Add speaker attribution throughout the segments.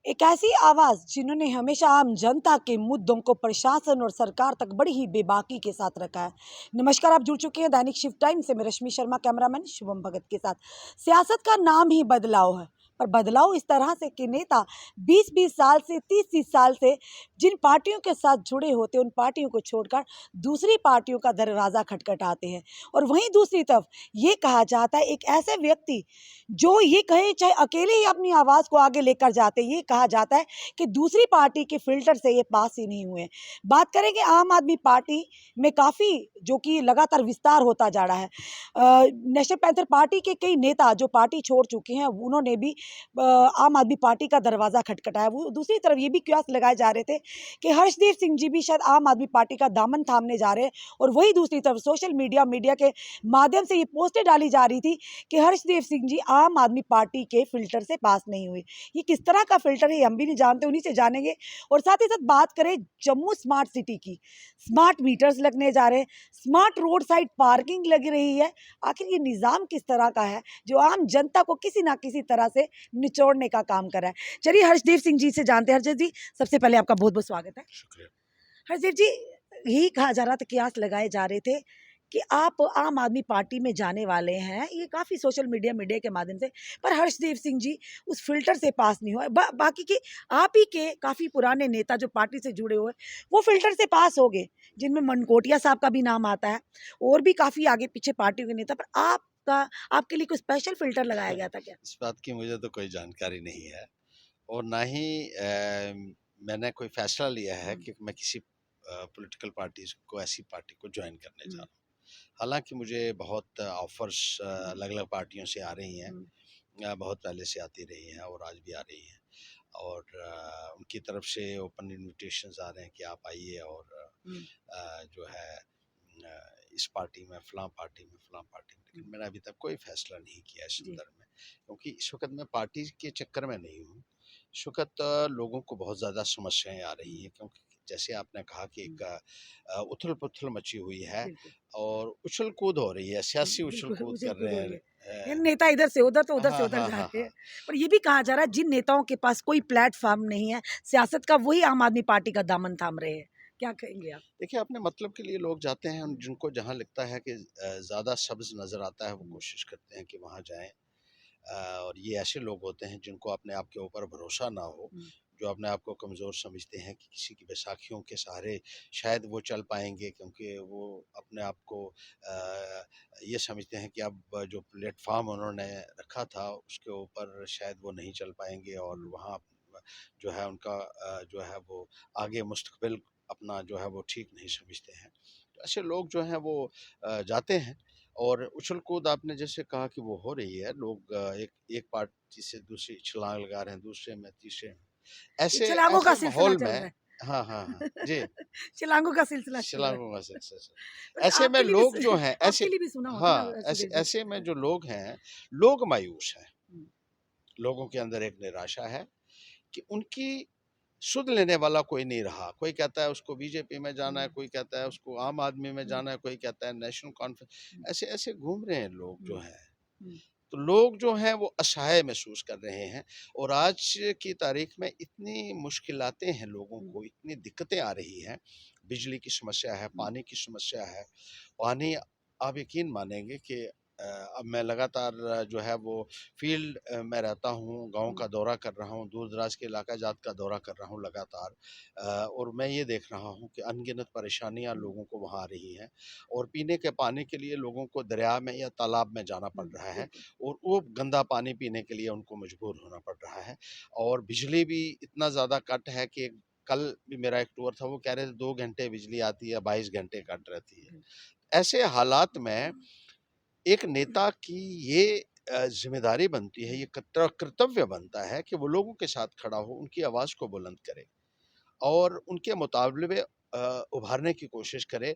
Speaker 1: एक ऐसी आवाज जिन्होंने हमेशा आम जनता के मुद्दों को प्रशासन और सरकार तक बड़ी ही बेबाकी के साथ रखा है। नमस्कार, आप जुड़ चुके हैं दैनिक शिफ्ट टाइम से। मैं रश्मि शर्मा, कैमरामैन शुभम भगत के साथ। सियासत का नाम ही बदलाव है, पर बदलाव इस तरह से कि नेता 20-20 साल से 30-30 साल से जिन पार्टियों के साथ जुड़े होते हैं, उन पार्टियों को छोड़कर दूसरी पार्टियों का दरवाज़ा खटखटाते हैं। और वहीं दूसरी तरफ ये कहा जाता है, एक ऐसे व्यक्ति जो ये कहे चाहे अकेले ही अपनी आवाज़ को आगे लेकर जाते, ये कहा जाता है कि दूसरी पार्टी के फिल्टर से ये पास ही नहीं हुए। बात करेंगे आम आदमी पार्टी में काफ़ी जो कि लगातार विस्तार होता जा रहा है। नेशनल पैंथर पार्टी के कई नेता जो पार्टी छोड़ चुके हैं, उन्होंने भी आम आदमी पार्टी का दरवाज़ा खटखटाया। वो दूसरी तरफ ये भी कयास लगाए जा रहे थे कि हर्षदेव सिंह जी भी शायद आम आदमी पार्टी का दामन थामने जा रहे हैं। और वही दूसरी तरफ सोशल मीडिया के माध्यम से ये पोस्टें डाली जा रही थी कि हर्षदेव सिंह जी आम आदमी पार्टी के फिल्टर से पास नहीं हुए। ये किस तरह का फिल्टर है, हम भी नहीं जानते, उन्हीं से जानेंगे। और साथ ही साथ बात करें जम्मू स्मार्ट सिटी की, स्मार्ट मीटर्स लगने जा रहे हैं, स्मार्ट रोड साइड पार्किंग लग रही है। आखिर ये निज़ाम किस तरह का है जो आम जनता को किसी ना किसी तरह से निचोड़ने का काम कर रहा है। चलिए हर्षदेव सिंह जी से जानते हैं। हर्षदेव जी, सबसे पहले आपका बहुत बहुत स्वागत है।
Speaker 2: शुक्रिया।
Speaker 1: हरदेव जी, यही कहा जा रहा था, कयास लगाए जा रहे थे कि आप आम आदमी पार्टी में जाने वाले हैं, ये काफ़ी सोशल मीडिया के माध्यम से, पर हर्षदेव सिंह जी उस फिल्टर से पास नहीं हुए। बाकी के आप ही के काफ़ी पुराने नेता जो पार्टी से जुड़े हुए, वो फिल्टर से पास हो गए, जिनमें मनकोटिया साहब का भी नाम आता है, और भी काफ़ी आगे पीछे पार्टियों के नेता। पर आपके लिए कोई स्पेशल फिल्टर लगाया गया था क्या?
Speaker 2: इस बात की मुझे तो कोई जानकारी नहीं है, और ना ही मैंने कोई फैसला लिया है कि मैं किसी पॉलिटिकल पार्टी को, ऐसी पार्टी को ज्वाइन करने जा रहा हूँ। हालांकि मुझे बहुत ऑफर्स अलग अलग पार्टियों से आ रही हैं, बहुत पहले से आती रही हैं और आज भी आ रही हैं, और उनकी तरफ से ओपन इनविटेशंस आ रहे हैं कि आप आइए और जो है इस पार्टी में, फलां पार्टी में, फलां पार्टी में। लेकिन मैंने अभी तक कोई फैसला नहीं किया इस संदर्भ में, क्योंकि इस वक्त मैं पार्टी के चक्कर में नहीं हूँ। इस वक्त लोगों को बहुत ज़्यादा समस्याएं आ रही हैं, क्योंकि जैसे आपने कहा कि एक उथल पुथल मची हुई है और उछल कूद हो रही है, सियासी उछल कूद कर रहे हैं।
Speaker 1: नेता इधर से उधर, तो उधर से
Speaker 2: हाँ
Speaker 1: उधर
Speaker 2: हाँ
Speaker 1: जा
Speaker 2: हाँ
Speaker 1: रहे हैं।
Speaker 2: हाँ।
Speaker 1: पर ये भी कहा जा रहा है जिन नेताओं के पास कोई प्लेटफॉर्म नहीं है सियासत का, वही आम आदमी पार्टी का दामन थाम रहे हैं। क्या कहेंगे आप?
Speaker 2: देखिए, अपने मतलब के लिए लोग जाते हैं, जिनको जहाँ लगता है कि ज़्यादा सब्ज नज़र आता है, वो कोशिश करते हैं कि वहाँ जाएं। और ये ऐसे लोग होते हैं जिनको अपने आप के ऊपर भरोसा ना हो, जो अपने आप को कमज़ोर समझते हैं कि किसी की बैसाखियों के सहारे शायद वो चल पाएंगे, क्योंकि वो अपने आप को ये समझते हैं कि अब जो प्लेटफॉर्म उन्होंने रखा था उसके ऊपर शायद वो नहीं चल पाएंगे, और वहाँ जो है उनका जो है वो आगे मुस्तकबिल अपना जो है वो ठीक नहीं समझते हैं। तो ऐसे लोग जो हैं वो जाते हैं, और उछल कूद आपने जैसे कहा कि वो हो रही है। लोग एक एक पार्टी से दूसरी छलांग लगा रहे हैं, दूसरे में, तीसरे में,
Speaker 1: ये
Speaker 2: ऐसे
Speaker 1: छलांगों का
Speaker 2: ऐसे
Speaker 1: सिलसिला
Speaker 2: माहौल
Speaker 1: चल
Speaker 2: में।
Speaker 1: रहा है।
Speaker 2: हाँ हाँ हाँ जी।
Speaker 1: छलांगों का सिलसिला चल रहा है।
Speaker 2: छलांगों का सिलसिला,
Speaker 1: पर
Speaker 2: ऐसे में
Speaker 1: आपके लिए
Speaker 2: लोग जो
Speaker 1: भी
Speaker 2: हैं
Speaker 1: आपके
Speaker 2: ऐसे,
Speaker 1: लिए भी सुना होगा ना
Speaker 2: हाँ, ऐसे
Speaker 1: सुदेव जी?
Speaker 2: ऐसे में जो लोग हैं, लोग मायूस हैं। लोगों के अंदर एक निराशा है कि उनकी सुध लेने वाला कोई नहीं रहा। कोई कहता है उसको बीजेपी में जाना है, कोई कहता है उसको आम आदमी में जाना है, कोई कहता है नेशनल कॉन्फ्रेंस। ऐसे ऐसे घूम रहे हैं लोग जो हैं। तो लोग जो हैं वो असहाय महसूस कर रहे हैं, और आज की तारीख में इतनी मुश्किलातें हैं लोगों को, इतनी दिक्कतें आ रही हैं। बिजली की समस्या है, पानी की समस्या है। पानी, आप यकीन मानेंगे कि अब मैं लगातार जो है वो फील्ड में रहता हूँ, गांव का दौरा कर रहा हूँ, दूर दराज के इलाका जात का दौरा कर रहा हूँ लगातार, और मैं ये देख रहा हूँ कि अनगिनत परेशानियाँ लोगों को वहाँ आ रही हैं, और पीने के पानी के लिए लोगों को दरिया में या तालाब में जाना पड़ रहा है, और वो गंदा पानी पीने के लिए उनको मजबूर होना पड़ रहा है। और बिजली भी इतना ज़्यादा कट है कि कल भी मेरा एक टूर था, वो कह रहे थे 2 घंटे बिजली आती है, 22 घंटे कट रहती है। ऐसे हालात में एक नेता की ये जिम्मेदारी बनती है, ये कर्तव्य बनता है कि वो लोगों के साथ खड़ा हो, उनकी आवाज़ को बुलंद करे और उनके मुतालबे उभारने की कोशिश करे।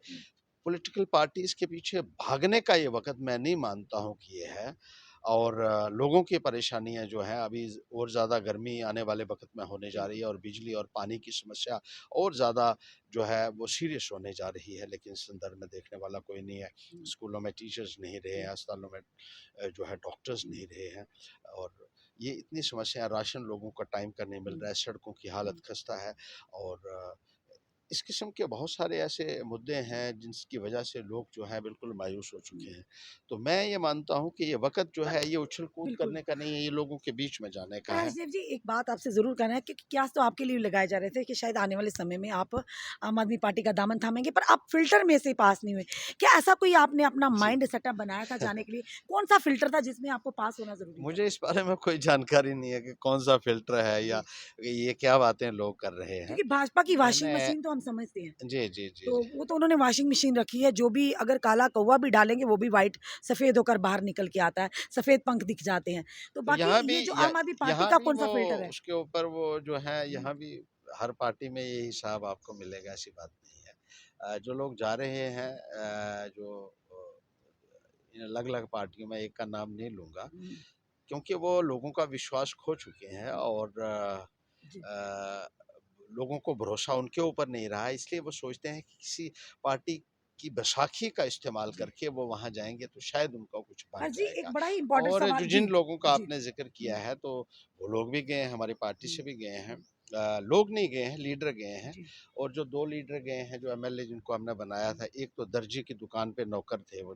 Speaker 2: पॉलिटिकल पार्टीज़ के पीछे भागने का ये वक़्त मैं नहीं मानता हूँ कि ये है, और लोगों की परेशानियाँ जो हैं अभी और ज़्यादा गर्मी आने वाले वक़्त में होने जा रही है, और बिजली और पानी की समस्या और ज़्यादा जो है वो सीरियस होने जा रही है, लेकिन इस संदर्भ में देखने वाला कोई नहीं है। स्कूलों में टीचर्स नहीं रहे हैं, अस्पतालों में जो है डॉक्टर्स नहीं रहे हैं, और ये इतनी समस्या, राशन लोगों का टाइम का नहीं मिल रहा है, सड़कों की हालत
Speaker 1: हुँ,
Speaker 2: खस्ता है और इस किस्म के बहुत सारे ऐसे मुद्दे हैं जिनकी वजह से लोग जो हैं बिल्कुल मायूस हो
Speaker 1: हुँ।
Speaker 2: चुके हैं। तो मैं ये मानता हूँ कि ये वक़्त जो
Speaker 1: पर
Speaker 2: है ये उछल-कूद
Speaker 1: बिल्कुल।
Speaker 2: करने का नहीं है, ये लोगों के बीच में जाने
Speaker 1: पर
Speaker 2: का है।
Speaker 1: हर्षदेव जी एक बात आपसे ज़रूर कहना है क्योंकि कयास तो आपके लिए भी लगाए जा रहे थे कि शायद आने वाले समय में आप आम आदमी पार्टी का दामन थामेंगे पर आप फ़िल्टर में से पास नहीं हुए। क्या ऐसा कोई आपने अपना
Speaker 2: जी।
Speaker 1: माइंड सेटअप बनाया था जाने के लिए? कौन-सा फ़िल्टर था जिसमें आपको पास होना ज़रूरी था?
Speaker 2: मुझे इस बारे में कोई जानकारी नहीं है कि कौन-सा फ़िल्टर है या
Speaker 1: जी,
Speaker 2: ये क्या बातें लोग कर रहे हैं।
Speaker 1: क्योंकि भाजपा की वॉशिंग
Speaker 2: मैंने
Speaker 1: मशीन तो हम समझते हैं।
Speaker 2: जी, जी, जी,
Speaker 1: तो
Speaker 2: जी।
Speaker 1: वो तो उन्होंने वॉशिंग मशीन रखी है, जो भी अगर काला कौवा भी डालेंगे वो भी व्हाइट सफ़ेद होकर बाहर निकल के आता है, सफ़ेद पंख दिख जाते हैं। तो
Speaker 2: तो
Speaker 1: बाकी
Speaker 2: यहाँ भी
Speaker 1: ये जो
Speaker 2: य
Speaker 1: आम आदमी पार्टी
Speaker 2: यहाँ
Speaker 1: का
Speaker 2: भी वो
Speaker 1: कौन-सा फ़िल्टर है?
Speaker 2: उसके ऊपर वो जो है
Speaker 1: हुँ,
Speaker 2: यहाँ भी हर पार्टी में यही हिसाब आपको मिलेगा, ऐसी बात नहीं है। जो लोग जा रहे हैं जो इन अलग-अलग पार्टियों में, एक का नाम नहीं लूँगा,
Speaker 1: हुँ,
Speaker 2: क्योंकि वो लोगों का विश्वास खो चुके हैं और
Speaker 1: जी,
Speaker 2: अ, लोगों को भरोसा उनके ऊपर नहीं रहा है, इसलिए वो सोचते हैं कि किसी पार्टी की बैसाखी का इस्तेमाल
Speaker 1: जी।
Speaker 2: करके वो वहाँ जाएँगे तो शायद उनका कुछ बन
Speaker 1: जी, एक
Speaker 2: जाएगा।
Speaker 1: बड़ा ही इम्पोर्टेंट
Speaker 2: और जो
Speaker 1: सवाल जी,
Speaker 2: जिन लोगों का
Speaker 1: जी।
Speaker 2: आपने ज़िक्र किया
Speaker 1: हुँ,
Speaker 2: है तो वो लोग भी गए हैं, हमारी पार्टी
Speaker 1: हुँ,
Speaker 2: से भी गए हैं।
Speaker 1: हुँ,
Speaker 2: लोग नहीं गए हैं, लीडर गए हैं
Speaker 1: जी,
Speaker 2: और जो 2 लीडर गए हैं, जो एमएलए जिनको हमने बनाया
Speaker 1: हुँ,
Speaker 2: था, एक तो दर्जी की दुकान पे नौकर थे, वो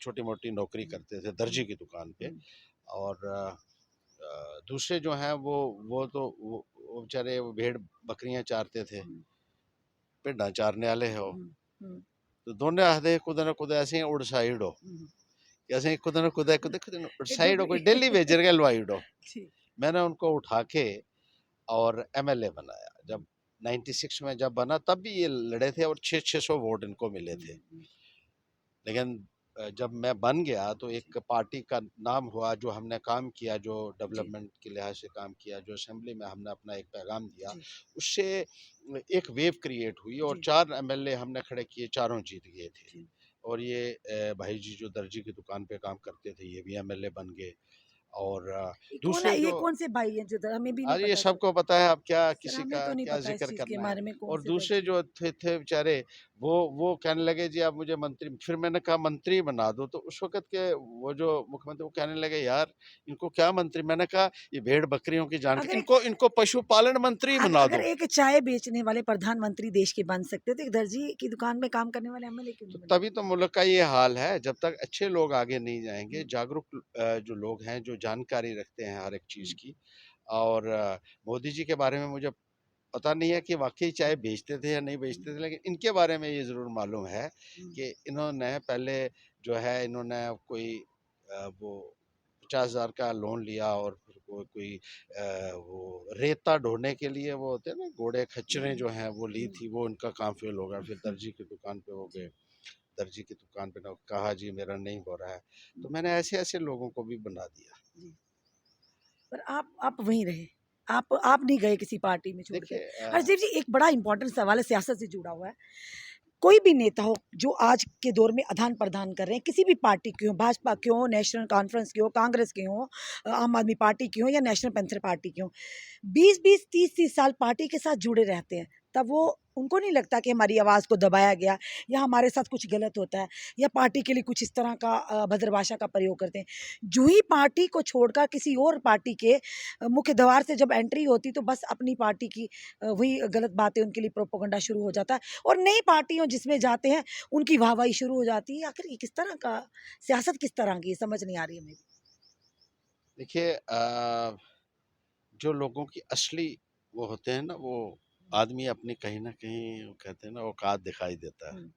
Speaker 2: छोटी-मोटी नौकरी
Speaker 1: हुँ,
Speaker 2: करते थे
Speaker 1: हुँ,
Speaker 2: दर्जी की दुकान पे
Speaker 1: हुँ,
Speaker 2: और दूसरे जो हैं वो तो वो बेचारे वो भेड़ बकरियां चारते थे,
Speaker 1: हुँ,
Speaker 2: भेड़ां चारने वाले है वो।
Speaker 1: हुँ, हुँ,
Speaker 2: तो दोनों आखदे कुदै ना कुदै असें उड़ साइड हो
Speaker 1: हुँ।
Speaker 2: कि असें कुदै ना कुदै उड़
Speaker 1: एक
Speaker 2: साइड हो,
Speaker 1: डुबली
Speaker 2: कोई डेली वेजर गै लुआई उड़ो।
Speaker 1: जी,
Speaker 2: मैंने उनको उठा के और एमएलए बनाया।
Speaker 1: हुँ,
Speaker 2: जब 96 में जब बना तब भी ये लड़े थे और 600 वोट इनको मिले थे।
Speaker 1: हुँ, हुँ,
Speaker 2: लेकिन जब मैं बन गया तो
Speaker 1: जी,
Speaker 2: एक पार्टी का नाम हुआ, जो हमने काम किया, जो
Speaker 1: जी,
Speaker 2: डेवलपमेंट के लिहाज से काम किया, जो असेंबली में हमने अपना एक पैगाम दिया,
Speaker 1: जी,
Speaker 2: उससे एक वेव क्रिएट हुई और
Speaker 1: जी,
Speaker 2: 4 एमएलए हमने खड़े किए, चारों जीत गए थे।
Speaker 1: जी।
Speaker 2: और ये भाई जी जो दर्जी की दुकान पे काम करते थे, ये भी एमएलए बन गए और
Speaker 1: ये कौन है
Speaker 2: दूसरे
Speaker 1: ये
Speaker 2: जो
Speaker 1: कौन से भाई हैं जो हमें भी नहीं
Speaker 2: अरे ये
Speaker 1: पता सर।
Speaker 2: सबको पता है, अब क्या
Speaker 1: सर
Speaker 2: किसी
Speaker 1: हमें
Speaker 2: का
Speaker 1: तो नहीं
Speaker 2: क्या
Speaker 1: पता इस
Speaker 2: ज़िक्र
Speaker 1: चीज़ के
Speaker 2: करना है।
Speaker 1: बारे में कौन
Speaker 2: और
Speaker 1: से
Speaker 2: दूसरे
Speaker 1: दर्जी हैं।
Speaker 2: जो थे बेचारे, वो कहने लगे जी आप मुझे मंत्री, फिर मैंने कहा मंत्री बना दो, तो उस वक़्त के वो जो मुख्यमंत्री वो कहने लगे यार इनको क्या मंत्री, मैंने कहा ये भेड़-बकरियों की जान,
Speaker 1: अगर एक
Speaker 2: इनको पशुपालन मंत्री बना
Speaker 1: अगर
Speaker 2: दो।
Speaker 1: एक चाय बेचने वाले प्रधानमंत्री देश के बन सकते तो एक दर्जी की दुकान में काम करने वाले एमएलए क्यों
Speaker 2: तो
Speaker 1: नहीं बन
Speaker 2: तभी
Speaker 1: सकते?
Speaker 2: तो मुल्क का ये हाल है, जब तक अच्छे लोग आगे नहीं जाएँगे,
Speaker 1: हुँ,
Speaker 2: जागरूक जो लोग हैं, जो जानकारी रखते हैं हर एक चीज़
Speaker 1: हुँ,
Speaker 2: की। और मोदी जी के बारे में मुझे पता नहीं है कि वाक़ई चाय बेचते थे या नहीं
Speaker 1: हुँ,
Speaker 2: बेचते थे, लेकिन इनके बारे में ये ज़रूर मालूम है
Speaker 1: हुँ,
Speaker 2: कि इन्होंने पहले जो है इन्होंने कोई वो 50,000 का लोन लिया और फिर कोई वो रेता ढोने के लिए वो होते हैं ना घोड़े खच्चरें
Speaker 1: हुँ,
Speaker 2: जो हैं वो ली
Speaker 1: हुँ,
Speaker 2: थी, वो इनका काम फ़ेल हो गया। फिर
Speaker 1: हुँ,
Speaker 2: दर्जी की दुकान पे वो गए,
Speaker 1: जी,
Speaker 2: दर्जी की दुकान पे ना कहा जी मेरा नहीं हो रहा है।
Speaker 1: हुँ,
Speaker 2: तो मैंने ऐसे-ऐसे लोगों को भी बना दिया।
Speaker 1: जी। पर आप वहीं रहे। आप नहीं गए किसी पार्टी में छोड़ के।
Speaker 2: देखिए
Speaker 1: हरदीप जी एक बड़ा इम्पोर्टेंट सवाल है सियासत से जुड़ा हुआ है। कोई भी नेता हो जो आज के दौर में आदान-प्रदान कर रहे हैं, किसी भी पार्टी के हों, भाजपा के हों, नेशनल कॉन्फ्रेंस के हों, कांग्रेस के हों, आम आदमी पार्टी के हों या नेशनल पैंथर पार्टी के हों, 20-20, 30-30 साल पार्टी के साथ जुड़े रहते हैं। तब वो उनको नहीं लगता कि हमारी आवाज़ को दबाया गया या हमारे साथ कुछ गलत होता है या पार्टी के लिए कुछ इस तरह का अभद्र भाषा का प्रयोग करते हैं। जो ही पार्टी को छोड़कर किसी और पार्टी के मुख्य द्वार से जब एंट्री होती तो बस अपनी पार्टी की वही गलत बातें उनके लिए प्रोपेगेंडा शुरू हो जाता है और नई पार्टियों जिसमें जाते हैं उनकी वाहवाही शुरू हो जाती है। आखिर ये किस तरह का सियासत किस तरह की है समझ नहीं आ रही है मुझे।
Speaker 2: देखिए जो लोगों की असली वो होते हैं ना, वो आदमी अपनी कहीं न कहीं वो कहते हैं ना औकात दिखाई देता है।
Speaker 1: हुँ,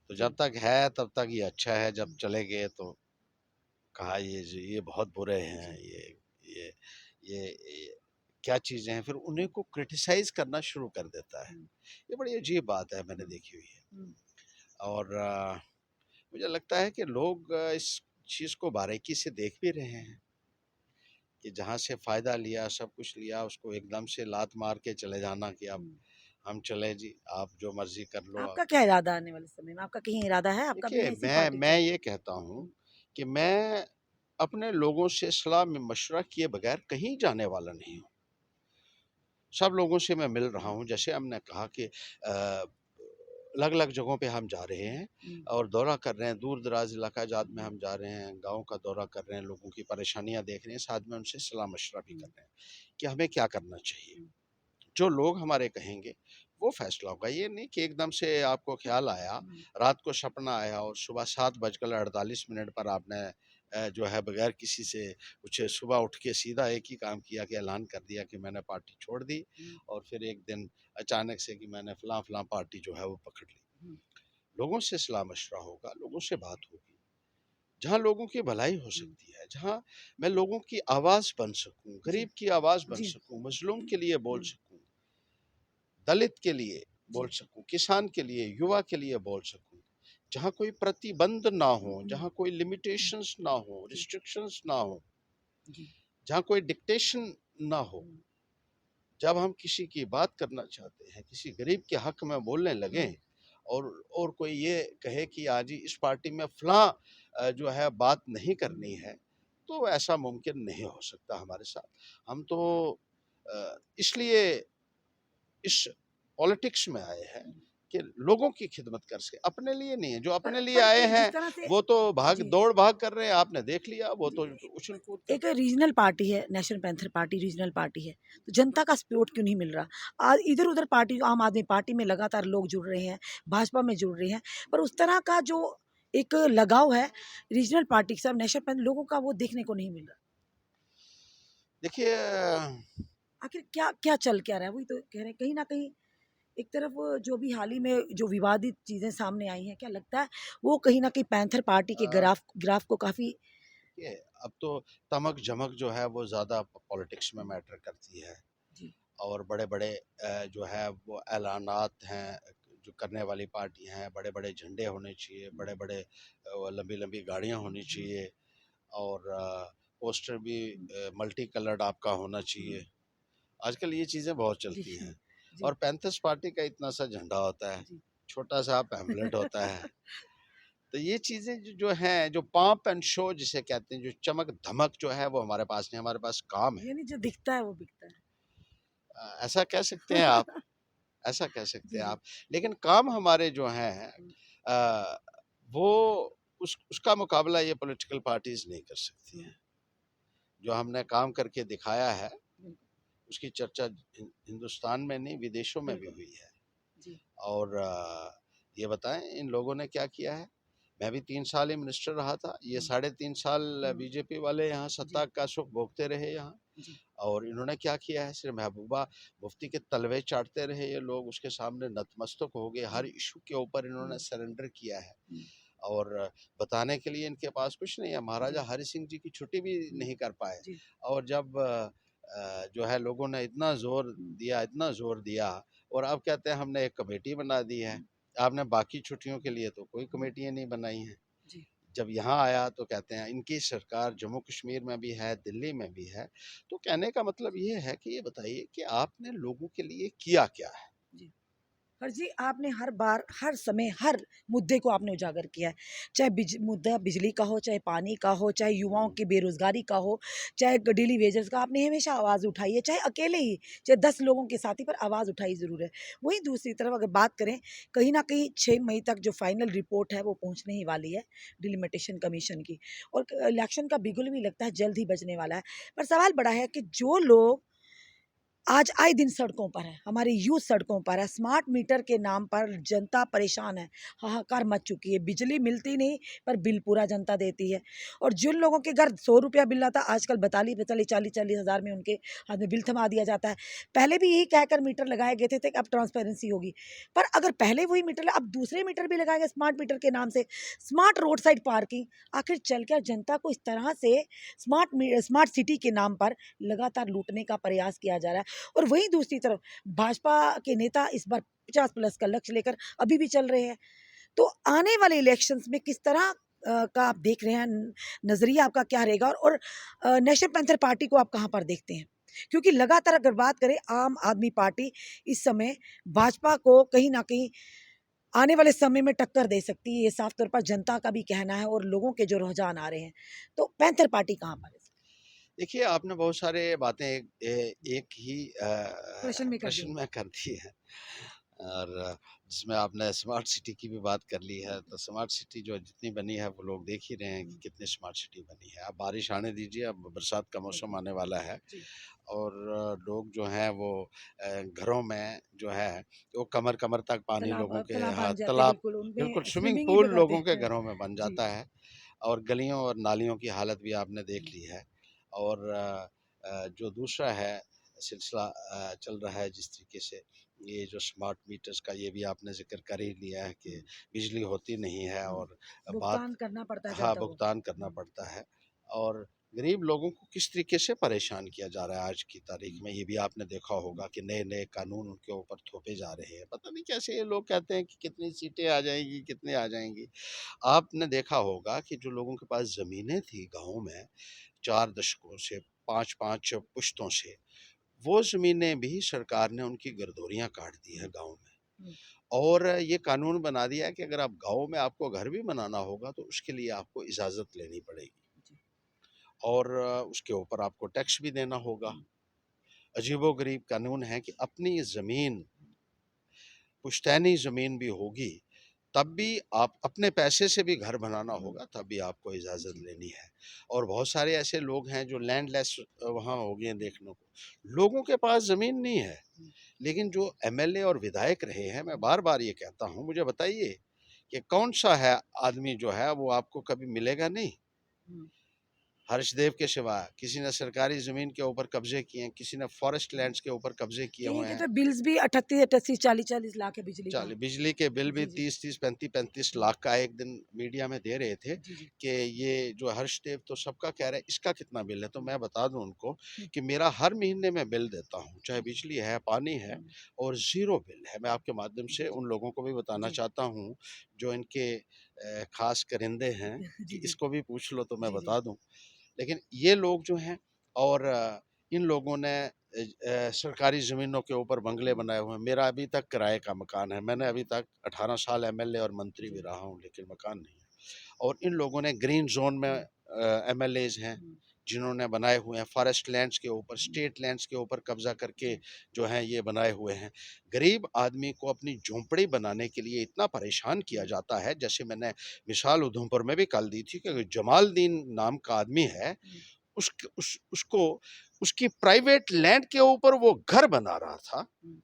Speaker 2: तो जब
Speaker 1: जी,
Speaker 2: तक है तब तक ये अच्छा है, जब
Speaker 1: हुँ,
Speaker 2: चले गए तो कहा ये बहुत बुरे हैं,
Speaker 1: जी,
Speaker 2: ये ये क्या चीज़ें हैं, फिर उन्हीं को क्रिटिसाइज़ करना शुरू कर देता है।
Speaker 1: हुँ,
Speaker 2: ये बड़ी अजीब बात है, मैंने
Speaker 1: हुँ,
Speaker 2: देखी हुई है।
Speaker 1: हुँ,
Speaker 2: और मुझे लगता है कि लोग इस चीज़ को बारीकी से देख भी रहे हैं कि जहाँ से फ़ायदा लिया, सब कुछ लिया, उसको एकदम से लात मार के चले जाना कि अब
Speaker 1: हुँ।
Speaker 2: हम चले जी, आप जो मर्ज़ी कर लो आप।
Speaker 1: आपका क्या इरादा आने वाले समय में? आपका कहीं इरादा है आपका भी
Speaker 2: देखिए,
Speaker 1: मैं इसी पार्टी
Speaker 2: मैं
Speaker 1: से हूँ?
Speaker 2: ये कहता हूँ
Speaker 1: हुँ,
Speaker 2: कि मैं अपने लोगों से सलाह में मशवरा किए बगैर कहीं जाने वाला नहीं हूँ। सब लोगों से मैं मिल रहा
Speaker 1: हुँ,
Speaker 2: हूँ, जैसे हमने कहा कि अलग अलग जगहों पे हम जा रहे हैं और दौरा कर रहे हैं, दूर दराज इलाका जात में हम जा रहे हैं, गाँव का दौरा कर रहे हैं, लोगों की परेशानियाँ देख रहे हैं, साथ में उनसे सलाह मशवरा भी कर रहे हैं कि हमें क्या करना चाहिए। जो लोग हमारे कहेंगे वो फैसला होगा। ये नहीं कि एकदम से आपको ख्याल आया, रात को सपना आया और सुबह 7:48 पर आपने जो है बगैर किसी से कुछ सुबह उठ के सीधा एक ही काम किया कि ऐलान कर दिया कि मैंने पार्टी छोड़ दी और फिर एक दिन अचानक से कि मैंने फलां फलां पार्टी जो है वो पकड़ ली। लोगों से सलाह मशवरा होगा, लोगों से बात होगी, जहाँ लोगों की भलाई हो सकती है, जहाँ मैं लोगों की आवाज़ बन सकूँ,
Speaker 1: जी
Speaker 2: गरीब की आवाज़ बन
Speaker 1: जी
Speaker 2: सकूँ, मज़लूम के लिए बोल
Speaker 1: हम्म,
Speaker 2: सकूँ, दलित के लिए बोल
Speaker 1: जी
Speaker 2: सकूं, किसान के लिए, युवा के लिए बोल सकूं, जहाँ कोई प्रतिबंध ना हो,
Speaker 1: हम्म,
Speaker 2: जहाँ कोई लिमिटेशंस ना हो,
Speaker 1: जी
Speaker 2: रिस्ट्रिक्शंस ना हो,
Speaker 1: जी
Speaker 2: जहाँ कोई डिक्टेशन ना हो।
Speaker 1: हम्म,
Speaker 2: जब हम किसी की बात करना चाहते हैं, किसी गरीब के हक में बोलने
Speaker 1: हम्म,
Speaker 2: लगें और कोई ये कहे कि आज ही इस पार्टी में फलां जो है बात नहीं करनी है, तो ऐसा मुमकिन नहीं हो सकता हमारे साथ। हम तो इसलिए इस पॉलिटिक्स में आए हैं कि लोगों की खिदमत कर सके, अपने लिए नहीं है। जो अपने लिए
Speaker 1: पर
Speaker 2: आए
Speaker 1: जिस
Speaker 2: हैं
Speaker 1: तरह से
Speaker 2: वो तो भाग
Speaker 1: जी
Speaker 2: दौड़ भाग कर रहे हैं, आपने देख लिया, वो
Speaker 1: जी
Speaker 2: तो उछल कूद कर
Speaker 1: एक रीजनल पार्टी है, national panther party regional party है, तो जनता का सपोर्ट क्यों नहीं मिल रहा? आज इधर उधर पार्टी, आम आदमी पार्टी में लगातार लोग जुड़ रहे हैं, भाजपा में जुड़ रहे हैं, पर उस तरह का जो एक लगाव है रीजनल पार्टी के साथ नेशनल पैंथर लोगों का, वो देखने को नहीं मिल रहा।
Speaker 2: देखिए
Speaker 1: आखिर क्या क्या चल क्या रहा है, वही तो कह रहे हैं। कहीं ना कहीं एक तरफ जो भी हाल ही में जो विवादित चीजें सामने आई हैं, क्या लगता है वो कहीं ना कहीं पैंथर पार्टी के ग्राफ ग्राफ को काफी
Speaker 2: देखिए, अब तो तमक झमक जो है वो ज़्यादा पॉलिटिक्स में मैटर करती है
Speaker 1: जी
Speaker 2: और बड़े बड़े जो है वो ऐलानात हैं जो करने वाली पार्टियां हैं, बड़े बड़े झंडे होने चाहिए, बड़े बड़े लंबी लंबी गाड़ियां होनी चाहिए और पोस्टर भी मल्टी कलर्ड आपका होना चाहिए। आजकल ये चीज़ें बहुत
Speaker 1: जी
Speaker 2: चलती हैं
Speaker 1: जी
Speaker 2: और पैंथर्स पार्टी का इतना सा झंडा होता है,
Speaker 1: जी
Speaker 2: छोटा सा पैम्फलेट होता है। तो ये चीज़ें जो हैं, जो पॉम्प एंड शो जिसे कहते हैं, जो चमक धमक जो है वो हमारे पास नहीं, हमारे पास काम है।
Speaker 1: यानी जो दिखता है वो बिकता है।
Speaker 2: ऐसा कह सकते हैं आप, ऐसा कह सकते
Speaker 1: जी
Speaker 2: हैं
Speaker 1: जी
Speaker 2: आप। लेकिन काम हमारे जो हैं अ, वो उसका मुकाबला ये पॉलिटिकल पार्टीज़ नहीं कर सकती हैं। जो हमने काम करके दिखाया है,
Speaker 1: बिल्कुल
Speaker 2: उसकी चर्चा हिंदुस्तान में नहीं विदेशों में भी
Speaker 1: बिल्कुल
Speaker 2: हुई है।
Speaker 1: जी
Speaker 2: और ये बताएं इन लोगों ने क्या किया है। मैं भी 3 साल ही मिनिस्टर रहा था, ये 3.5 साल
Speaker 1: हम्म,
Speaker 2: बीजेपी वाले यहाँ सत्ता
Speaker 1: जी
Speaker 2: का सुख भोगते रहे यहाँ।
Speaker 1: जी
Speaker 2: और इन्होंने क्या किया है, सिर्फ महबूबा मुफ्ती के तलवे चाटते रहे ये लोग, उसके सामने नतमस्तक हो गए, हर
Speaker 1: जी
Speaker 2: इशू के ऊपर इन्होंने
Speaker 1: हम्म,
Speaker 2: सरेंडर किया है।
Speaker 1: हम्म,
Speaker 2: और बताने के लिए इनके पास कुछ नहीं है, महाराजा
Speaker 1: जी
Speaker 2: हरि सिंह जी की छुट्टी भी नहीं कर पाए।
Speaker 1: जी
Speaker 2: और जब जो है लोगों ने इतना जोर
Speaker 1: हम्म,
Speaker 2: दिया, इतना जोर दिया, और अब कहते हैं हमने एक कमेटी बना दी है।
Speaker 1: हम्म,
Speaker 2: आपने बाकी छुट्टियों के लिए तो कोई कमेटियां नहीं बनाई हैं।
Speaker 1: जी
Speaker 2: जब यहाँ आया तो कहते हैं इनकी सरकार जम्मू कश्मीर में भी है, दिल्ली में भी है। तो कहने का मतलब ये है कि ये बताइए कि आपने लोगों के लिए किया क्या है।
Speaker 1: जी हर जी आपने हर बार हर समय हर मुद्दे को आपने उजागर किया है, चाहे मुद्दा बिजली का हो, चाहे पानी का हो, चाहे युवाओं की बेरोजगारी का हो, चाहे डेली वेजर्स का, आपने हमेशा आवाज़ उठाई है, चाहे अकेले ही, चाहे 10 लोगों के साथी पर आवाज़ उठाई ज़रूर है। वहीं दूसरी तरफ अगर बात करें, कहीं ना कहीं 6 मई तक जो फाइनल रिपोर्ट है वो पहुंचने ही वाली है डिलिमिटेशन कमीशन की, और इलेक्शन का बिगुल भी लगता है जल्द ही बजने वाला है। पर सवाल बड़ा है कि जो लोग आज आए दिन सड़कों पर है, हमारी यूथ सड़कों पर है, स्मार्ट मीटर के नाम पर जनता परेशान है, हाहाकार मच चुकी है, बिजली मिलती नहीं पर बिल पूरा जनता देती है। और जिन लोगों के घर 100 रुपया बिल आता, आजकल 42 40 40 हज़ार में उनके हाथ में बिल थमा दिया जाता है। पहले भी यही कहकर मीटर लगाए गए थे कि अब ट्रांसपेरेंसी होगी, पर अगर पहले वही मीटर अब दूसरे मीटर भी लगाए गए स्मार्ट मीटर के नाम से, स्मार्ट रोड साइड पार्किंग, आखिर चल कर जनता को इस तरह से स्मार्ट सिटी के नाम पर लगातार लूटने का प्रयास किया जा रहा है। और वहीं दूसरी तरफ भाजपा के नेता इस बार 50+ का लक्ष्य लेकर अभी भी चल रहे हैं। तो आने वाले इलेक्शंस में किस तरह का आप देख रहे हैं, नजरिया आपका क्या रहेगा? और नेशनल पैंथर पार्टी को आप कहां पर देखते हैं? क्योंकि लगातार अगर बात करें, आम आदमी पार्टी इस समय भाजपा को कहीं ना कहीं आने वाले समय में टक्कर दे सकती है, ये साफ तौर पर जनता का भी कहना है और लोगों के जो रुझान आ रहे हैं। तो पैंथर पार्टी कहां पर है?
Speaker 2: देखिए, आपने बहुत सारे बातें एक ही
Speaker 1: प्रश्न में कर
Speaker 2: प्रश्न
Speaker 1: दी।
Speaker 2: में कर दी है। और जिसमें आपने स्मार्ट सिटी की भी बात कर ली है, तो स्मार्ट सिटी जो जितनी बनी है वो लोग देख ही रहे हैं कि कितनी स्मार्ट सिटी बनी है। अब बारिश आने दीजिए, अब बरसात का मौसम आने वाला है
Speaker 1: जी।
Speaker 2: और लोग जो हैं वो घरों में जो है वो कमर-कमर तक पानी लोगों के,
Speaker 1: तालाब
Speaker 2: हाँ,
Speaker 1: बन जाते
Speaker 2: तालाब,
Speaker 1: बिल्कुल,
Speaker 2: बिल्कुल
Speaker 1: उनमें
Speaker 2: स्विमिंग
Speaker 1: स्विमिंग ही
Speaker 2: पूल
Speaker 1: पे करते
Speaker 2: लोगों के
Speaker 1: हैं।
Speaker 2: घरों में बन
Speaker 1: जी।
Speaker 2: जाता है और गलियों और नालियों की हालत भी आपने देख ली है। और जो दूसरा है सिलसिला चल रहा है जिस तरीके से ये जो स्मार्ट मीटर्स का, ये भी आपने ज़िक्र कर ही लिया है कि बिजली होती नहीं है
Speaker 1: हुँ,
Speaker 2: और बात,
Speaker 1: भुगतान करना पड़ता है जब
Speaker 2: हाँ,
Speaker 1: तक वो।
Speaker 2: भुगतान करना पड़ता है और गरीब लोगों को किस तरीके से परेशान किया जा रहा है आज की तारीख में, ये भी आपने देखा होगा कि नए-नए कानून उनके ऊपर थोपे जा रहे हैं। पता नहीं कैसे ये लोग कहते हैं कि कितनी सीटें आ जाएँगी, कितनी आ जाएँगी। आपने देखा होगा कि जो लोगों के पास ज़मीनें थी गाँव में 4 दशकों से, 5-5 पुश्तों से, वो ज़मीनें भी सरकार ने उनकी गर्दोरियाँ काट दी हैं गाँव में।
Speaker 1: हुँ,
Speaker 2: और ये कानून बना दिया है कि अगर आप गाँव में आपको घर भी बनाना होगा तो उसके लिए आपको इजाज़त लेनी पड़ेगी
Speaker 1: जी।
Speaker 2: और उसके ऊपर आपको टैक्स भी देना होगा।
Speaker 1: हुँ,
Speaker 2: अजीबो-गरीब कानून है कि अपनी ज़मीन, पुश्तैनी ज़मीन भी होगी, तब भी आप अपने पैसे से भी घर बनाना होगा, तब भी आपको इजाज़त
Speaker 1: जी।
Speaker 2: लेनी है। और बहुत सारे ऐसे लोग हैं जो लैंडलेस वहाँ हो गए हैं देखने को। लोगों के पास ज़मीन नहीं है,
Speaker 1: हुँ,
Speaker 2: लेकिन जो एमएलए और विधायक रहे हैं, मैं बार-बार ये कहता हूँ, मुझे बताइए कि कौन-सा है आदमी जो है वो आपको कभी मिलेगा नहीं?
Speaker 1: हुँ।
Speaker 2: हर्षदेव के सिवा किसी ने सरकारी ज़मीन के ऊपर कब्ज़े किए हैं, किसी ने फॉरेस्ट लैंड्स के ऊपर कब्ज़े किए
Speaker 1: कहीं
Speaker 2: हुए
Speaker 1: के
Speaker 2: हैं।
Speaker 1: तो बिल्स भी 38-38, 40-40 लाख है बिजली का।
Speaker 2: चाली बिजली के बिल भी
Speaker 1: जी, जी।
Speaker 2: 30-30, 35-35
Speaker 1: हुँ,
Speaker 2: लाख का एक दिन मीडिया में दे रहे थे
Speaker 1: जी, जी।
Speaker 2: कि ये जो हर्षदेव तो सबका कह रहा है, इसका कितना बिल है? तो
Speaker 1: हुँ,
Speaker 2: मैं बता दूँ उनको
Speaker 1: हुँ,
Speaker 2: कि मेरा हर महीने मैं बिल देता हूँ, चाहे
Speaker 1: हुँ,
Speaker 2: बिजली है, पानी है
Speaker 1: हुँ।
Speaker 2: और ज़ीरो बिल है। मैं आपके माध्यम से
Speaker 1: जी, जी।
Speaker 2: उन लोगों को भी बताना
Speaker 1: जी।
Speaker 2: चाहता हूँ, जो इनके ख़ास कारिंदे हैं कि
Speaker 1: जी, जी।
Speaker 2: इसको भी पूछ लो तो मैं
Speaker 1: जी, जी।
Speaker 2: बता दूँ। लेकिन ये लोग जो हैं और इन लोगों ने सरकारी ज़मीनों के ऊपर बंगले
Speaker 1: हुँ,
Speaker 2: बनाए हुए हैं। मेरा अभी तक किराए का मकान है। मैंने अभी तक 18 साल एमएलए और मंत्री भी
Speaker 1: जी।
Speaker 2: रहा हूँ, लेकिन मकान नहीं है। और इन लोगों ने ग्रीन ज़ोन में
Speaker 1: हुँ,
Speaker 2: एमएलएज़ हैं,
Speaker 1: हुँ,
Speaker 2: जिन्होंने बनाए हुए हैं फॉरेस्ट लैंड्स के ऊपर,
Speaker 1: हुँ।
Speaker 2: स्टेट लैंड्स के ऊपर कब्ज़ा करके
Speaker 1: जी,
Speaker 2: जो हैं ये बनाए हुए हैं। गरीब आदमी को अपनी झोंपड़ी बनाने के लिए इतना परेशान किया
Speaker 1: हुँ,
Speaker 2: जाता है, जैसे मैंने मिसाल उधमपुर में भी कल दी थी कि जमालदीन नाम का आदमी है,
Speaker 1: हुँ,
Speaker 2: उसको उसकी प्राइवेट लैंड के ऊपर वो घर बना रहा था
Speaker 1: हुँ।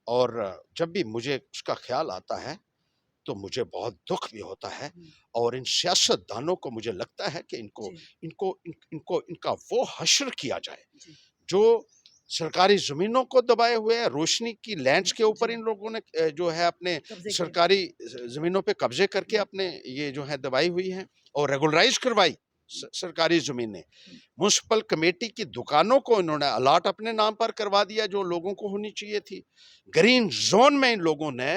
Speaker 2: और जब भी मुझे उसका ख़्याल आता है, तो मुझे बहुत दुःख भी होता है
Speaker 1: हुँ,
Speaker 2: और इन सियासतदानों को मुझे लगता है कि इनको
Speaker 1: जी,
Speaker 2: इनको इन इनको इनका वो हश्र किया जाए,
Speaker 1: जी,
Speaker 2: जो सरकारी ज़मीनों को दबाए हुए है, रोशनी की लैंड्स के ऊपर
Speaker 1: जी,
Speaker 2: इन लोगों ने जो है अपने
Speaker 1: कब्ज़े किए।
Speaker 2: सरकारी ज़मीनों पे कब्ज़े करके
Speaker 1: हुँ,
Speaker 2: अपने ये जो है दबाई हुई हैं और रेगुलराइज़ करवाई
Speaker 1: हुँ,
Speaker 2: सरकारी ज़मीनें।
Speaker 1: हुँ,
Speaker 2: म्युनिसिपल कमेटी की दुकानों को इन्होंने अलॉट अपने नाम पर करवा दिया जो लोगों को होनी चाहिए थी। ग्रीन ज़ोन में इन लोगों ने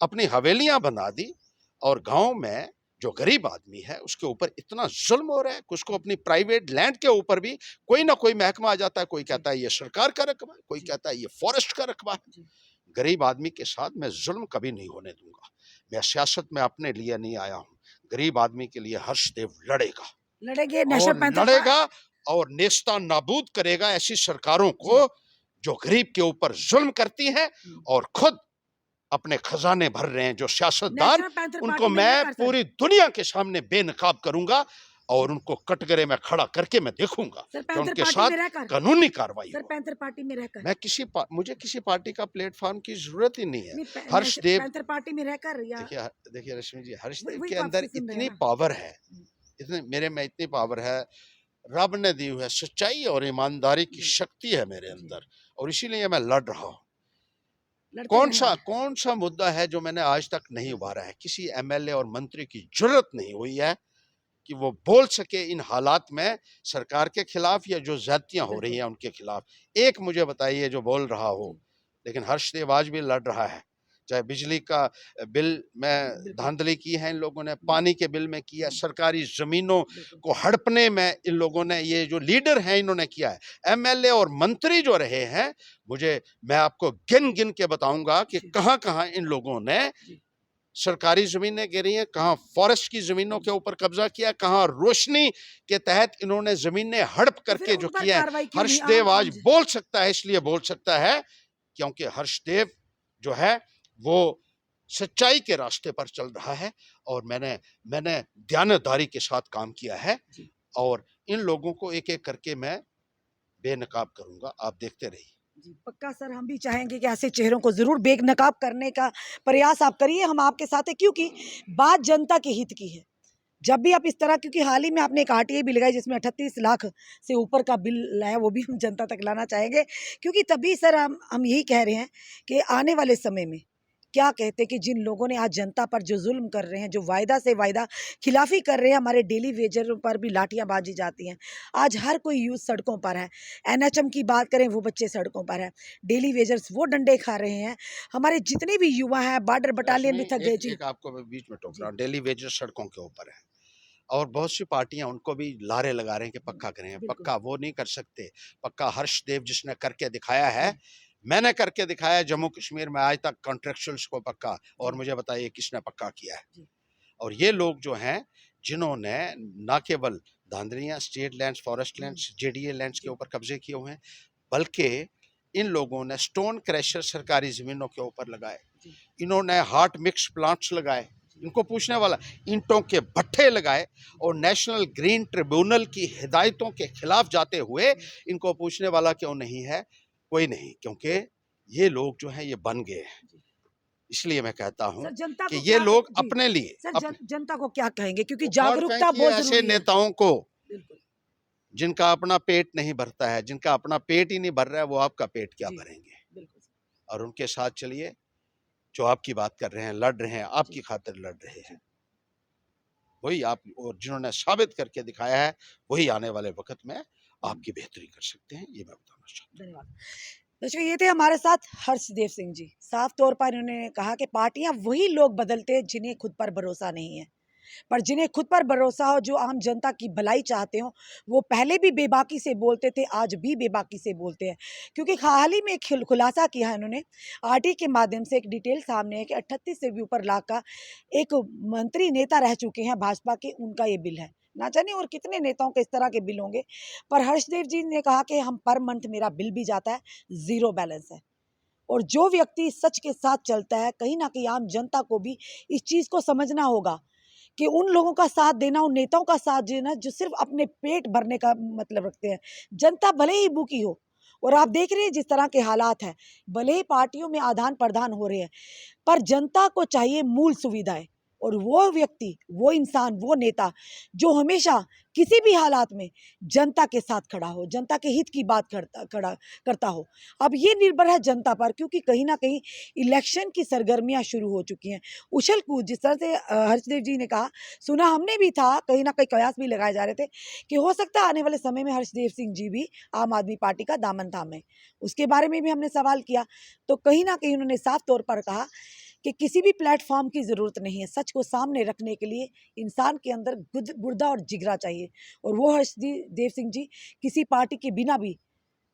Speaker 2: अपनी हवेलियाँ बना दी और गाँव में जो गरीब आदमी है उसके ऊपर इतना ज़ुल्म हो रहा है कि उसको
Speaker 1: हुँ,
Speaker 2: अपनी प्राइवेट लैंड के ऊपर भी कोई ना कोई महकमा आ जाता है, कोई
Speaker 1: जी,
Speaker 2: कहता है ये सरकार का रकबा है, कोई
Speaker 1: जी,
Speaker 2: कहता है ये फॉरेस्ट का रकबा है।
Speaker 1: जी।
Speaker 2: गरीब आदमी के साथ मैं ज़ुल्म कभी नहीं होने दूँगा। मैं सियासत में अपने लिए नहीं आया हूँ। गरीब आदमी के लिए हर्षदेव लड़ेगा
Speaker 1: लड़ेंगे नेशनल
Speaker 2: और
Speaker 1: पैंथर पा
Speaker 2: लड़ेगा और नेस्ता-नाबूद करेगा ऐसी सरकारों
Speaker 1: जी,
Speaker 2: को जो गरीब के ऊपर ज़ुल्म करती हैं
Speaker 1: हुँ।
Speaker 2: और खुद अपने खजाने भर रहे हैं जो सियासतदान,
Speaker 1: नेशनल पैंथर
Speaker 2: उनको
Speaker 1: पार्टी में
Speaker 2: मैं
Speaker 1: रहकर सर
Speaker 2: पूरी दुनिया के सामने बेनकाब करूँगा
Speaker 1: जी,
Speaker 2: और उनको कटघरे में खड़ा करके मैं देखूँगा
Speaker 1: सर
Speaker 2: कि
Speaker 1: पैंथर
Speaker 2: उनके
Speaker 1: पार्टी
Speaker 2: साथ
Speaker 1: में रहकर
Speaker 2: कानूनी कार्रवाई
Speaker 1: सर
Speaker 2: हो।
Speaker 1: पैंथर पार्टी में रहकर
Speaker 2: मैं मुझे किसी पार्टी का प्लेटफ़ॉर्म की ज़रूरत ही नहीं है।
Speaker 1: नहीं
Speaker 2: हर्षदेव,
Speaker 1: पैंथर पार्टी में रहकर या
Speaker 2: देखिए रश्मि जी,
Speaker 1: वही
Speaker 2: हर्षदेव
Speaker 1: वही
Speaker 2: के
Speaker 1: तो
Speaker 2: अंदर
Speaker 1: आपसे सुन रहे हैं
Speaker 2: इतनी
Speaker 1: ना
Speaker 2: पावर है,
Speaker 1: हुँ,
Speaker 2: इतने मेरे में इतनी पावर है, रब ने दी हुई है, सच्चाई और ईमानदारी की
Speaker 1: जी,
Speaker 2: शक्ति है मेरे
Speaker 1: जी,
Speaker 2: अंदर और इसीलिए मैं लड़ रहा हूँ।
Speaker 1: लड़ते रहना है
Speaker 2: कौन सा मुद्दा है जो मैंने आज तक नहीं
Speaker 1: जी,
Speaker 2: उभारा है? किसी एमएलए और मंत्री की ज़रूरत नहीं हुई है कि वो बोल सके इन हालात में सरकार के खिलाफ या जो ज़्यादतियाँ हो रही
Speaker 1: बिल्कुल
Speaker 2: हैं उनके खिलाफ। एक मुझे बताइए जो बोल रहा हो,
Speaker 1: जी,
Speaker 2: लेकिन हर्षदेव आज भी लड़ रहा है। चाहे बिजली का बिल में
Speaker 1: बिल्कुल
Speaker 2: धांधली की है इन लोगों ने,
Speaker 1: हुँ,
Speaker 2: पानी के बिल में किया,
Speaker 1: हुँ,
Speaker 2: सरकारी ज़मीनों
Speaker 1: बिल्कुल
Speaker 2: को हड़पने में इन लोगों ने, ये जो लीडर हैं इन्होंने किया है। एमएलए और मंत्री जो रहे हैं, मैं आपको गिन-गिन के बताऊँगा कि
Speaker 1: जी,
Speaker 2: कहाँ-कहाँ इन लोगों ने
Speaker 1: जी,
Speaker 2: सरकारी ज़मीनें गिरी हैं, कहाँ फॉरेस्ट की ज़मीनों के ऊपर कब्ज़ा किया, कहाँ रोशनी के तहत इन्होंने ज़मीनें हड़प
Speaker 1: तो फिर
Speaker 2: करके जो
Speaker 1: उन पर
Speaker 2: किया है।
Speaker 1: कार्रवाई क्यों नहीं
Speaker 2: हर्षदेव आज
Speaker 1: जी,
Speaker 2: बोल सकता है, इसलिए बोल सकता है क्योंकि हर्षदेव जो है वो सच्चाई के रास्ते पर चल रहा है और मैंने दयानतदारी के साथ काम किया है
Speaker 1: जी।
Speaker 2: और इन लोगों को एक एक करके मैं बेनकाब करूंगा, आप देखते रहिए।
Speaker 1: जी, पक्का सर, हम भी चाहेंगे कि ऐसे चेहरों को ज़रूर बेनकाब करने का प्रयास आप करिए, हम आपके साथ हैं, क्योंकि बात जनता के हित की है। जब भी आप इस तरह, क्योंकि हाल ही में आपने एक आरटीआई भी लगाई जिसमें 38 लाख से ऊपर का बिल है, वो भी हम जनता तक लाना चाहेंगे, क्योंकि तभी सर हम यही कह रहे हैं कि आने वाले समय में क्या कहते हैं कि जिन लोगों ने आज जनता पर जो जुल्म कर रहे हैं, जो वायदा से वायदा खिलाफी कर रहे हैं, हमारे डेली वेजरों पर भी लाठियां बाजी जाती हैं। आज हर कोई यूथ सड़कों पर है। एनएचएम की बात करें, वो बच्चे सड़कों पर है। डेली वेजर्स वो डंडे खा रहे हैं। हमारे जितने भी युवा हैं, बॉर्डर बटालियन भी थक गए। जी
Speaker 2: एक आपको मैं बीच में टोक
Speaker 1: जी।
Speaker 2: रहा हूँ, डेली वेजेस सड़कों के ऊपर है और बहुत सी पार्टियां उनको भी लारे लगा रहे हैं कि पक्का करें।
Speaker 1: बिल्कुल।
Speaker 2: पक्का वो नहीं कर सकते। पक्का हर्षदेव जिसने करके दिखाया है,
Speaker 1: जी
Speaker 2: मैंने करके दिखाया जम्मू कश्मीर में आज तक कॉन्ट्रेक्चुअल्स को पक्का, और
Speaker 1: जी
Speaker 2: मुझे बताइए किसने पक्का किया है।
Speaker 1: जी
Speaker 2: और ये लोग जो हैं जिन्होंने ना केवल धांधलियां, स्टेट लैंड्स, फॉरेस्ट
Speaker 1: हम्म,
Speaker 2: लैंड्स, जेडीए लैंड्स के
Speaker 1: जी
Speaker 2: ऊपर कब्जे किए हुए हैं, बल्कि इन लोगों ने स्टोन क्रैशर सरकारी जमीनों के ऊपर लगाए,
Speaker 1: जी
Speaker 2: इन्होंने हार्ट मिक्स प्लांट्स लगाए, इनको पूछने वाला, ईंटों के भट्ठे लगाए और नेशनल ग्रीन ट्रिब्यूनल की हिदायतों के खिलाफ जाते हुए इनको पूछने वाला क्यों नहीं है? कोई नहीं, क्योंकि ये लोग जो हैं ये बन गए हैं।
Speaker 1: जी।
Speaker 2: इसलिए मैं कहता हूं
Speaker 1: सर जनता
Speaker 2: कि
Speaker 1: को
Speaker 2: ये
Speaker 1: क्या
Speaker 2: लोग
Speaker 1: जी
Speaker 2: अपने लिए
Speaker 1: सर जनता को क्या कहेंगे, क्योंकि
Speaker 2: उखाड़
Speaker 1: जागरूकता
Speaker 2: फेंकिए
Speaker 1: बहुत
Speaker 2: ऐसे
Speaker 1: जरूरी है।
Speaker 2: नेताओं को
Speaker 1: बिल्कुल।
Speaker 2: जिनका अपना पेट नहीं भरता है, जिनका अपना पेट ही नहीं भर रहा है, वो आपका पेट क्या
Speaker 1: जी
Speaker 2: भरेंगे?
Speaker 1: बिल्कुल।
Speaker 2: और उनके साथ चलिए जो आपकी बात कर रहे हैं, लड़ रहे हैं, आपकी
Speaker 1: जी
Speaker 2: खातिर लड़ रहे हैं,
Speaker 1: जी
Speaker 2: वही आप, और जिन्होंने साबित करके दिखाया है वही आने वाले वक्त में
Speaker 1: हम्म,
Speaker 2: आपकी बेहतरी कर सकते हैं, ये मैं बताना चाहता
Speaker 1: धन्यवाद। दर्शकों, ये थे हमारे साथ हर्षदेव सिंह जी। साफ तौर पर इन्होंने कहा कि पार्टियां वही लोग बदलते हैं जिन्हें खुद पर भरोसा नहीं है, पर जिन्हें खुद पर भरोसा हो, जो आम जनता की भलाई चाहते हो, वो पहले भी बेबाकी से बोलते थे, आज भी बेबाकी से बोलते हैं। क्योंकि हाल ही में एक खुलासा किया है इन्होंने आरटी के माध्यम से, एक डिटेल सामने है कि 38 से भी ऊपर लाख का एक मंत्री नेता रह चुके हैं भाजपा के, उनका ये बिल है। ना जाने और कितने नेताओं के इस तरह के बिल होंगे, पर हर्षदेव जी ने कहा कि हम पर मंथ मेरा बिल भी जाता है, जीरो बैलेंस है। और जो व्यक्ति सच के साथ चलता है, कहीं ना कहीं आम जनता को भी इस चीज को समझना होगा कि उन लोगों का साथ देना, उन नेताओं का साथ देना जो सिर्फ अपने पेट भरने का मतलब रखते हैं। जनता भले ही भूखी हो, और आप देख रहे हैं जिस तरह के हालात हैं, भले ही पार्टियों में आदान प्रदान हो रहे हैं, पर जनता को चाहिए मूल सुविधाएं। और वो व्यक्ति, वो इंसान, वो नेता जो हमेशा किसी भी हालात में जनता के साथ खड़ा हो, जनता के हित की बात करता हो। अब ये निर्भर है जनता पर, क्योंकि कहीं ना कहीं इलेक्शन की सरगर्मियां शुरू हो चुकी हैं। उछल कूद जिस तरह से हर्षदेव जी ने कहा, सुना हमने भी था, कहीं ना कहीं कयास भी लगाए जा रहे थे कि हो सकता है आने वाले समय में हर्षदेव सिंह जी भी आम आदमी पार्टी का दामन थामे। उसके बारे में भी हमने सवाल किया, तो कहीं ना कहीं उन्होंने साफ तौर पर कहा कि किसी भी प्लेटफॉर्म की ज़रूरत नहीं है, सच को सामने रखने के लिए इंसान के अंदर गुर्दा और जिगरा चाहिए। और वो हर्षदेव सिंह जी किसी पार्टी के बिना भी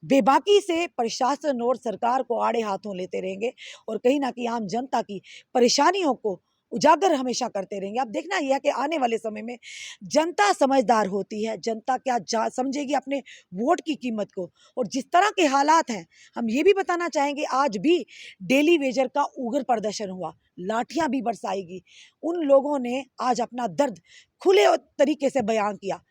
Speaker 1: बेबाकी से प्रशासन और सरकार को आड़े हाथों लेते रहेंगे, और कहीं ना कहीं आम जनता की परेशानियों को उजागर हमेशा करते रहेंगे। अब देखना यह है कि आने वाले समय में जनता समझदार होती है, जनता क्या समझेगी अपने वोट की कीमत को। और जिस तरह के हालात हैं, हम ये भी बताना चाहेंगे, आज भी डेली वेजर का उग्र प्रदर्शन हुआ, लाठियां भी बरसाएगी। उन लोगों ने आज अपना दर्द खुले तरीके से बयान किया।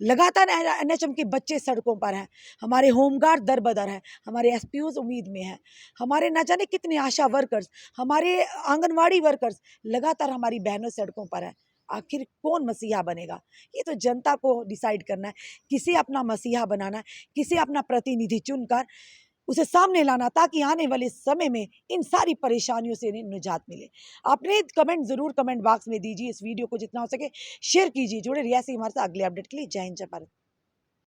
Speaker 1: लगातार एनएचएम के बच्चे सड़कों पर हैं, हमारे होमगार्ड दर बदर हैं, हमारे एसपीओज उम्मीद में हैं, हमारे न जाने कितने आशा वर्कर्स, हमारे आंगनवाड़ी वर्कर्स, लगातार हमारी बहनों सड़कों पर हैं। आखिर कौन मसीहा बनेगा? ये तो जनता को डिसाइड करना है, किसे अपना मसीहा बनाना है, किसे अपना प्रतिनिधि चुनकर उसे सामने लाना, ताकि आने वाले समय में इन सारी परेशानियों से इन्हें निजात मिले। आपने कमेंट जरूर कमेंट बॉक्स में दीजिए, इस वीडियो को जितना हो सके शेयर कीजिए। जुड़े रहिए ऐसे ही हमारे साथ अगले अपडेट के लिए। जय हिंद, जय भारत।